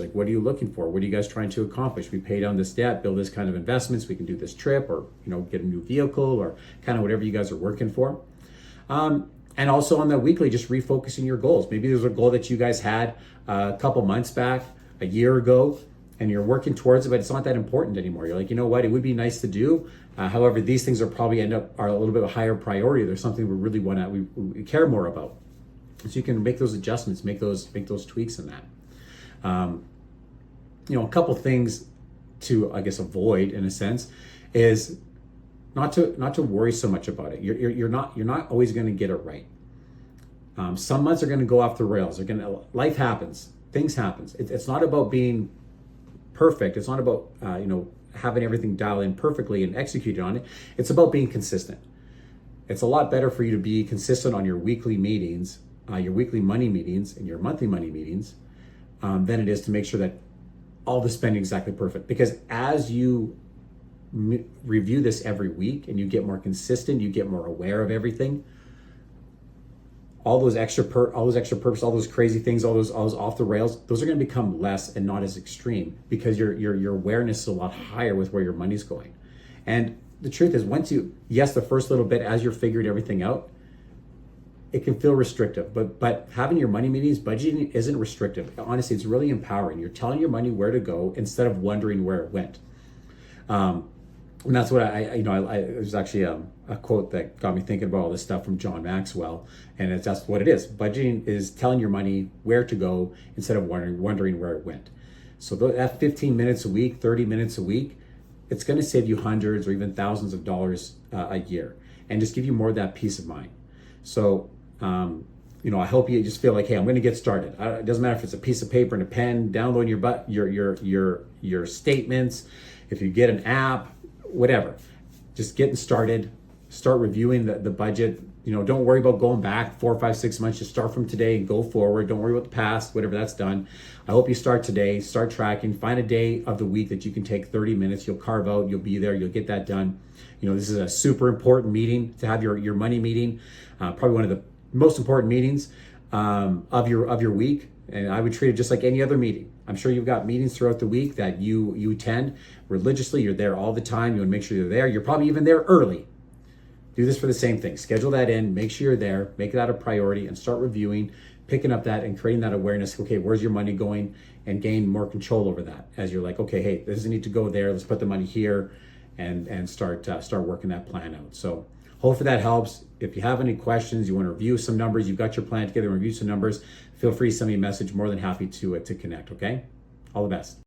Like, what are you looking for? What are you guys trying to accomplish? We pay down this debt, build this kind of investments, we can do this trip, or get a new vehicle, or kind of whatever you guys are working for. And also on the weekly, just refocusing your goals. Maybe there's a goal that you guys had a couple months back, a year ago, and you're working towards it, but it's not that important anymore. You're like, you know what, it would be nice to do. However, these things are probably are a little bit of a higher priority. There's something we really we care more about. So you can make those adjustments, make those tweaks in that. A couple things to, I guess, avoid in a sense is not to worry so much about it. You're not always going to get it right. Some months are going to go off the rails. Life happens, things happen. It's not about being perfect. It's not about having everything dialed in perfectly and executed on it. It's about being consistent. It's a lot better for you to be consistent on your weekly meetings, your weekly money meetings, and your monthly money meetings, than it is to make sure that all the spending is exactly perfect. Because as you review this every week and you get more consistent, you get more aware of everything, all those extra purpose, all those crazy things, all those off the rails, those are going to become less and not as extreme, because your awareness is a lot higher with where your money's going. And the truth is, the first little bit, as you're figuring everything out, it can feel restrictive, but having your money meetings, budgeting isn't restrictive. Honestly, it's really empowering. You're telling your money where to go instead of wondering where it went. And that's what there's actually a quote that got me thinking about all this stuff from John Maxwell, and that's what it is. Budgeting is telling your money where to go instead of wondering where it went. So that 15 minutes a week, 30 minutes a week, it's going to save you hundreds or even thousands of dollars a year, and just give you more of that peace of mind. So, I hope you just feel like, hey, I'm going to get started. It doesn't matter if it's a piece of paper and a pen, downloading your statements, if you get an app, whatever. Just getting started, start reviewing the budget. Don't worry about going back 4, 5, 6 months. Just start from today and go forward. Don't worry about the past, whatever that's done. I hope you start today, start tracking, find a day of the week that you can take 30 minutes. You'll carve out, you'll be there, you'll get that done. This is a super important meeting to have your money meeting, probably one of the most important meetings of your week. And I would treat it just like any other meeting. I'm sure you've got meetings throughout the week that you attend religiously. You're there all the time. You want to make sure you're there. You're probably even there early. Do this for the same thing. Schedule that in. Make sure you're there. Make that a priority and start reviewing, picking up that and creating that awareness. Okay, where's your money going? And gain more control over that as you're like, okay, hey, this doesn't need to go there. Let's put the money here and start working that plan out. So hopefully that helps. If you have any questions, you want to review some numbers, you've got your plan together, review some numbers, feel free to send me a message. More than happy to connect, okay? All the best.